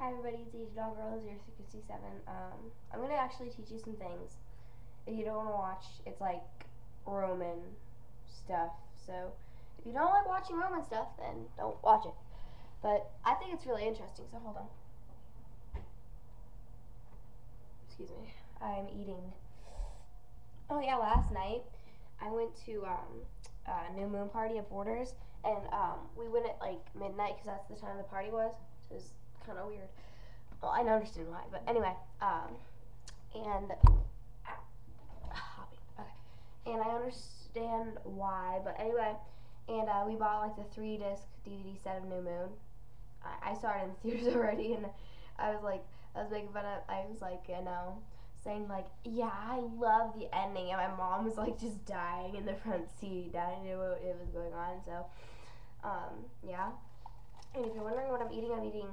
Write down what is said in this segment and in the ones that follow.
Hi everybody, it's AGdollgirl067's. I'm going to actually teach you some things. If you don't want to watch, it's like Roman stuff. So if you don't like watching Roman stuff, then don't watch it. But I think it's really interesting, so hold on. Excuse me. I'm eating. Oh yeah, last night I went to a new moon party at Borders, and we went at like midnight because that's the time the party was. So it was kind of weird. Well, I understand why, but anyway, and I understand why, but anyway, and we bought like the 3-disc DVD set of New Moon. I saw it in the theaters already, and I was making fun of, I was like, saying like, yeah, I love the ending, and my mom was like just dying in the front seat. I knew what it was going on, so, yeah. And if you're wondering what I'm eating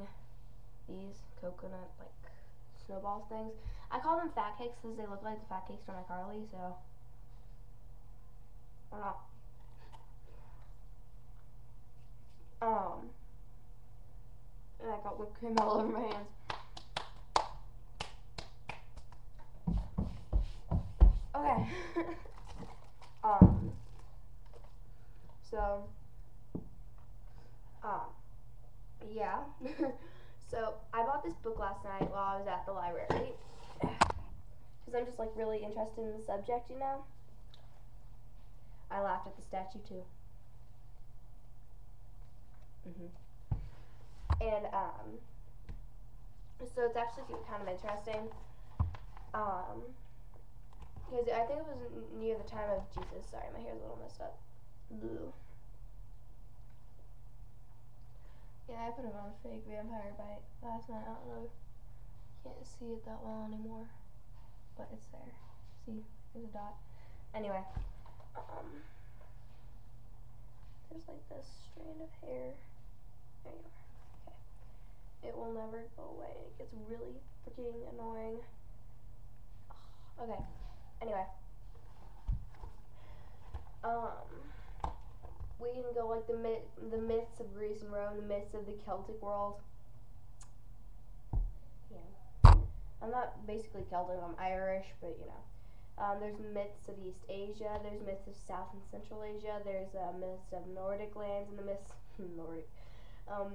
these coconut, like, snowballs things. I call them fat cakes because they look like the fat cakes from iCarly, so, or not. And I got whipped cream all over my hands. Okay. So, yeah. So, I bought this book last night while I was at the library. Because I'm just, like, really interested in the subject, you know? I laughed at the statue, too. And, so it's actually kind of interesting. Because I think it was near the time of Jesus. Sorry, my hair's a little messed up. Blue. Yeah, I put it on a fake vampire bite last night. I don't know. Can't see it that well anymore, but it's there. See, there's a dot. Anyway, there's like this strand of hair. There you are. Okay. It will never go away. It gets really freaking annoying. Okay. Anyway. We can go like the myths of Greece and Rome, the myths of the Celtic world. Yeah. I'm not basically Celtic, I'm Irish, but you know. There's myths of East Asia, there's myths of South and Central Asia, there's myths of Nordic lands, and the myths Nordic.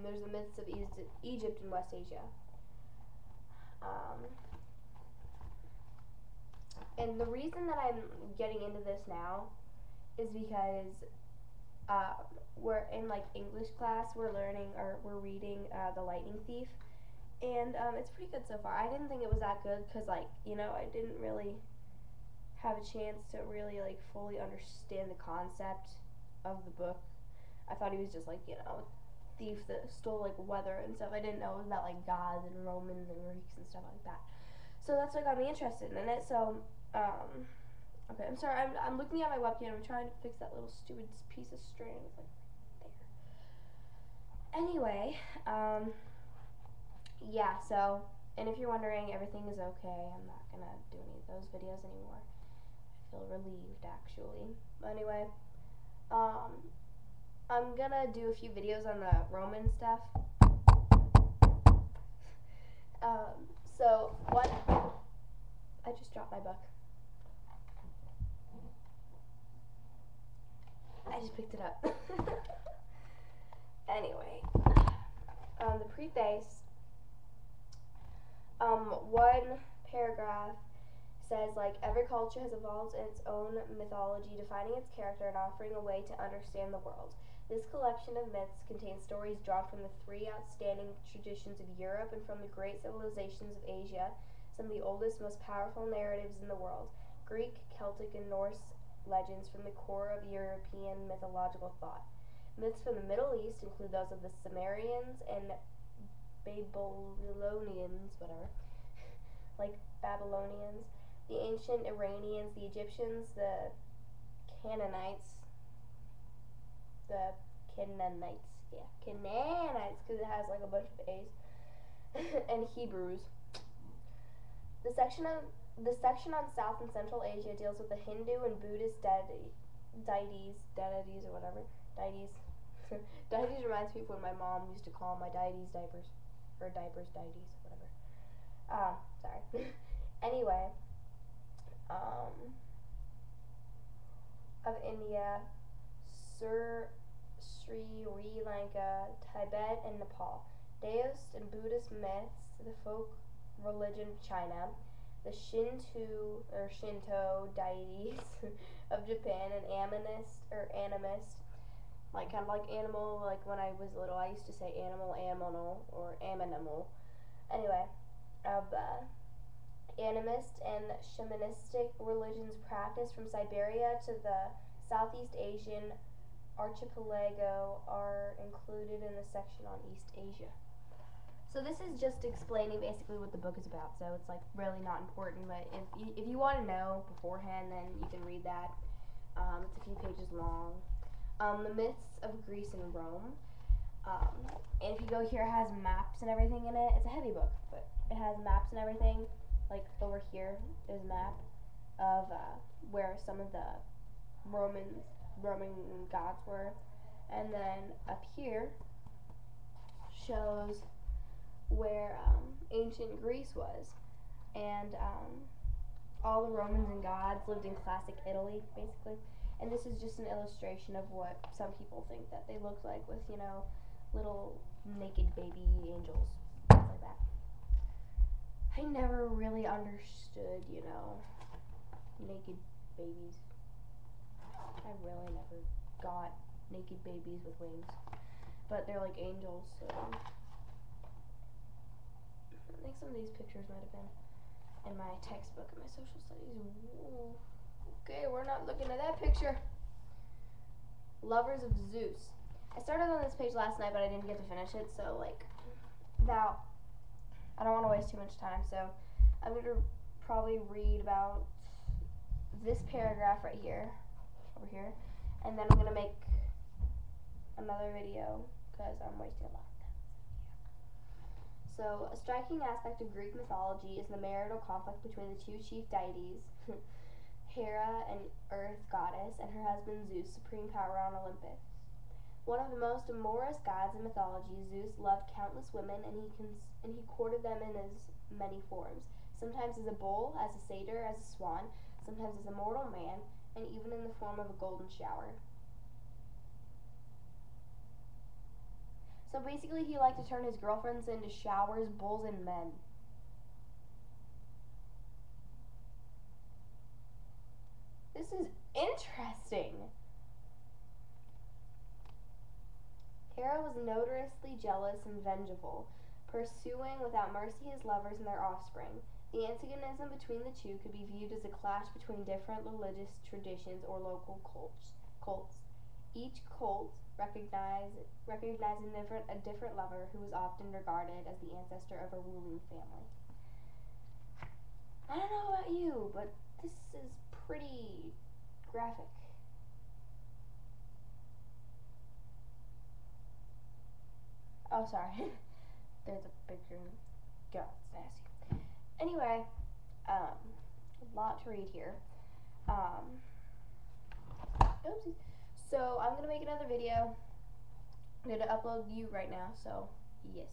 There's the myths of Egypt and West Asia. And the reason that I'm getting into this now is because we're in like English class, we're reading The Lightning Thief, and it's pretty good so far. I didn't think it was that good because, like, you know, I didn't really have a chance to really like fully understand the concept of the book. I thought he was just like, you know, thief that stole like weather and stuff. I didn't know it was about like gods and Romans and Greeks and stuff like that. So that's what got me interested in it. So okay, I'm sorry, I'm looking at my webcam. I'm trying to fix that little stupid piece of string. It's like there. Anyway, yeah, so, and if you're wondering, everything is okay. I'm not gonna do any of those videos anymore. I feel relieved, actually. But anyway, I'm gonna do a few videos on the Roman stuff. So, what? I just dropped my book. I just picked it up. Anyway, the preface, one paragraph says, like, every culture has evolved its own mythology, defining its character and offering a way to understand the world. This collection of myths contains stories drawn from the 3 outstanding traditions of Europe and from the great civilizations of Asia, some of the oldest, most powerful narratives in the world. Greek, Celtic, and Norse legends from the core of European mythological thought. Myths from the Middle East include those of the Sumerians and Babylonians, whatever, like Babylonians, the ancient Iranians, the Egyptians, the Canaanites, because it has like a bunch of A's, and Hebrews. The section on South and Central Asia deals with the Hindu and Buddhist deities or whatever. Deities. Deities reminds me of when my mom used to call my deities diapers. or diapers, deities, whatever. Sorry. Anyway, of India, Sri Lanka, Tibet, and Nepal. Taoist and Buddhist myths, the folk religion of China, the Shinto deities of Japan, and animist, like kind of like animal. Like when I was little, I used to say animal, or animal. Anyway, of animist and shamanistic religions practiced from Siberia to the Southeast Asian archipelago are included in the section on East Asia. So this is just explaining basically what the book is about, so it's like really not important, but if you want to know beforehand, then you can read that. It's a few pages long. The myths of Greece and Rome. And if you go here, it has maps and everything in it. It's a heavy book, but it has maps and everything. Like over here, there's a map of where some of the Roman gods were, and then up here shows where ancient Greece was, and all the Romans and gods lived in classic Italy, basically. And this is just an illustration of what some people think that they look like, with, you know, little naked baby angels, things like that. I never really understood, you know, naked babies. I really never got naked babies with wings, but they're like angels, so I think some of these pictures might have been in my textbook in my social studies. Whoa. Okay, we're not looking at that picture. Lovers of Zeus. I started on this page last night, but I didn't get to finish it, so like, now, I don't want to waste too much time, so I'm going to probably read about this paragraph right here, over here, and then I'm going to make another video, because I'm wasting a lot of time. So, a striking aspect of Greek mythology is the marital conflict between the two chief deities, Hera, an earth goddess, and her husband Zeus, supreme power on Olympus. One of the most amorous gods in mythology, Zeus loved countless women, and he courted them in as many forms, sometimes as a bull, as a satyr, as a swan, sometimes as a mortal man, and even in the form of a golden shower. So basically, he liked to turn his girlfriends into showers, bulls, and men. This is interesting. Hera was notoriously jealous and vengeful, pursuing without mercy his lovers and their offspring. The antagonism between the two could be viewed as a clash between different religious traditions or local cults. Each cult recognizing a different lover who was often regarded as the ancestor of a ruling family. I don't know about you, but this is pretty graphic. Oh, sorry. There's a picture. God, it's nasty. Anyway, a lot to read here. Oopsies. So I'm gonna make another video. I'm gonna upload you right now. So yes.